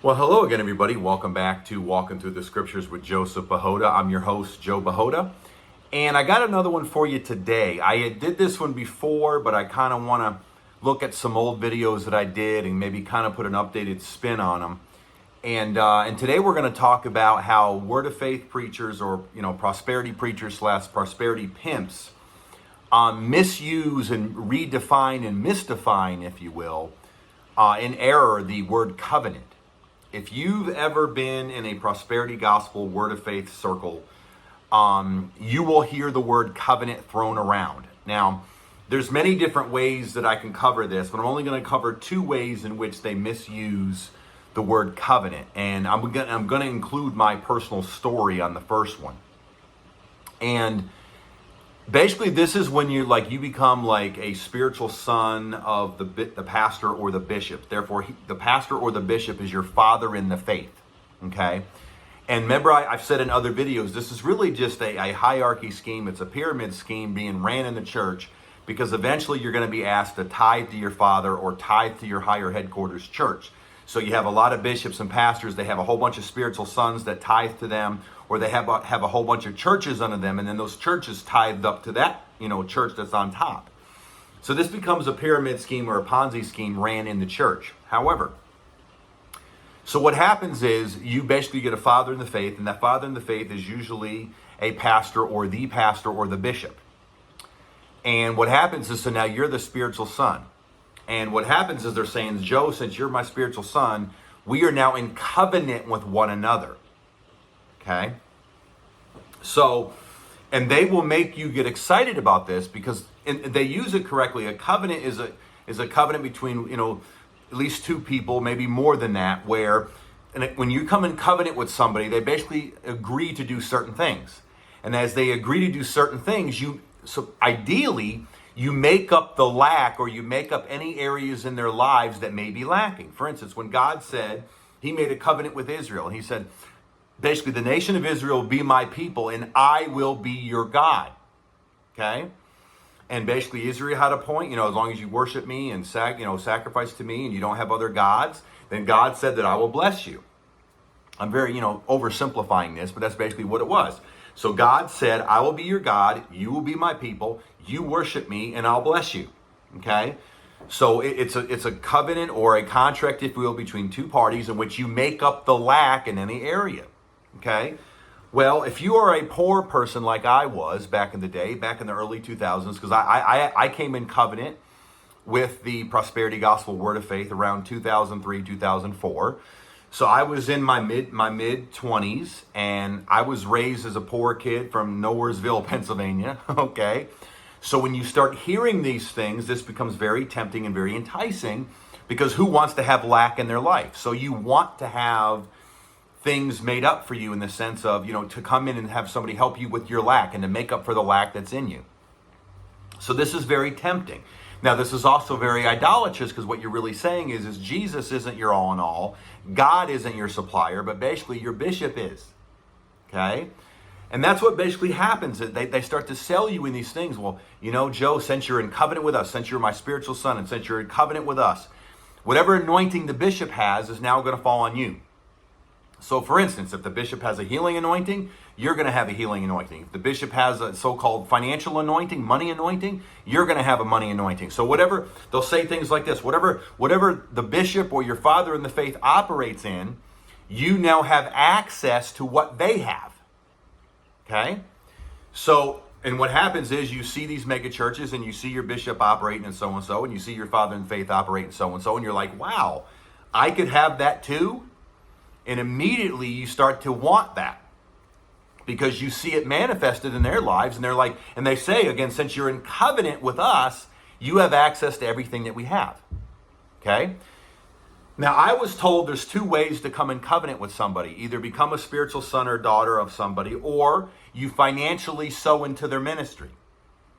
Well, hello again, everybody. Welcome back to Walking Through the Scriptures with Joseph Bahoda. I'm your host, Joe Bahoda, and I got another one for you today. I did this one before, but I kind of want to look at some old videos that I did and maybe kind of put an updated spin on them. And today we're going to talk about how Word of Faith preachers, or prosperity preachers / prosperity pimps, misuse and redefine and misdefine, if you will, in error, the word covenant. If you've ever been in a prosperity gospel Word of Faith circle, you will hear the word covenant thrown around. Now, there's many different ways that I can cover this, but I'm only going to cover two ways in which they misuse the word covenant. And I'm going to include my personal story on the first one. And basically, this is when you become like a spiritual son of the pastor or the bishop. Therefore, the pastor or the bishop is your father in the faith. Okay, and remember, I've said in other videos, this is really just a hierarchy scheme. It's a pyramid scheme being ran in the church, because eventually you're going to be asked to tithe to your father or tithe to your higher headquarters church. So you have a lot of bishops and pastors. They have a whole bunch of spiritual sons that tithe to them, or they have a whole bunch of churches under them, and then those churches tithed up to that church that's on top. So this becomes a pyramid scheme or a Ponzi scheme ran in the church. However, so what happens is you basically get a father in the faith, and that father in the faith is usually a pastor or the bishop. And what happens is, so now you're the spiritual son. And what happens is they're saying, Joe, since you're my spiritual son, we are now in covenant with one another. Okay? So, and they will make you get excited about this because they use it correctly. A covenant is a covenant between, at least two people, maybe more than that, where when you come in covenant with somebody, they basically agree to do certain things. And as they agree to do certain things, ideally, you make up the lack, or you make up any areas in their lives that may be lacking. For instance, when God said, he made a covenant with Israel, and he said, basically, the nation of Israel will be my people, and I will be your God. Okay? And basically, Israel had a point, as long as you worship me and sacrifice to me, and you don't have other gods, then God said that I will bless you. I'm very, oversimplifying this, but that's basically what it was. So God said, I will be your God, you will be my people, you worship me, and I'll bless you. Okay? So it's a covenant or a contract, if you will, between two parties in which you make up the lack in any area. Okay? Well, if you are a poor person like I was back in the day, back in the early 2000s, because I came in covenant with the prosperity gospel Word of Faith around 2003, 2004. So I was in my mid 20s, and I was raised as a poor kid from Nowheresville, Pennsylvania. Okay? So when you start hearing these things, this becomes very tempting and very enticing, because who wants to have lack in their life? So you want to have things made up for you in the sense of, to come in and have somebody help you with your lack and to make up for the lack that's in you. So this is very tempting. Now, this is also very idolatrous, because what you're really saying is Jesus isn't your all in all. God isn't your supplier, but basically your bishop is. Okay? And that's what basically happens. They start to sell you in these things. Well, Joe, since you're in covenant with us, since you're my spiritual son, and since you're in covenant with us, whatever anointing the bishop has is now going to fall on you. So, for instance, if the bishop has a healing anointing, you're going to have a healing anointing. If the bishop has a so-called financial anointing, money anointing, you're going to have a money anointing. So whatever, they'll say things like this, whatever the bishop or your father in the faith operates in, you now have access to what they have. Okay? So, and what happens is you see these mega churches, and you see your bishop operating and so, and you see your father in faith operating so, and you're like, wow, I could have that too? And immediately you start to want that, because you see it manifested in their lives, and they're like, and they say, again, since you're in covenant with us, you have access to everything that we have. Okay? Now, I was told there's two ways to come in covenant with somebody. Either become a spiritual son or daughter of somebody, or you financially sow into their ministry.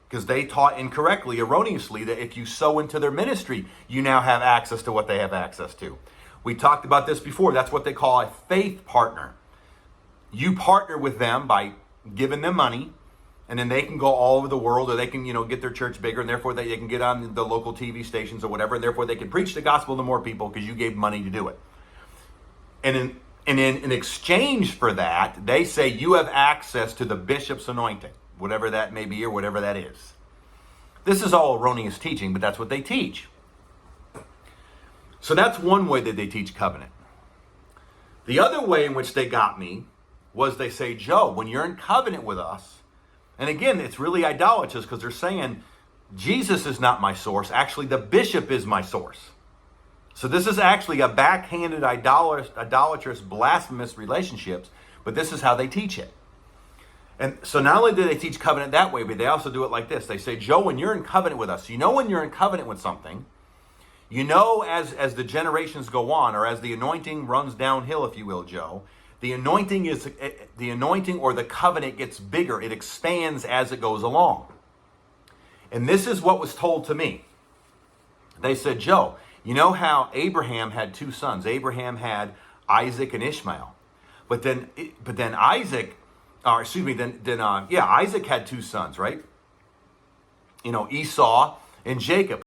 Because they taught incorrectly, erroneously, that if you sow into their ministry, you now have access to what they have access to. We talked about this before. That's what they call a faith partner. You partner with them by giving them money, and then they can go all over the world, or they can, get their church bigger, and therefore they can get on the local TV stations or whatever, and therefore they can preach the gospel to more people because you gave money to do it. And in exchange for that, they say you have access to the bishop's anointing, whatever that may be or whatever that is. This is all erroneous teaching, but that's what they teach. So that's one way that they teach covenant. The other way in which they got me was they say, Joe, when you're in covenant with us, and again, it's really idolatrous because they're saying Jesus is not my source. Actually, the bishop is my source. So this is actually a backhanded, idolatrous, blasphemous relationships, but this is how they teach it. And so not only do they teach covenant that way, but they also do it like this. They say, Joe, when you're in covenant with us, you know when you're in covenant with something, you know as the generations go on, or as the anointing runs downhill, if you will, Joe, the anointing or the covenant gets bigger. It expands as it goes along. And this is what was told to me. They said, Joe, you know how Abraham had two sons? Abraham had Isaac and Ishmael. But then Isaac had two sons, right? Esau and Jacob.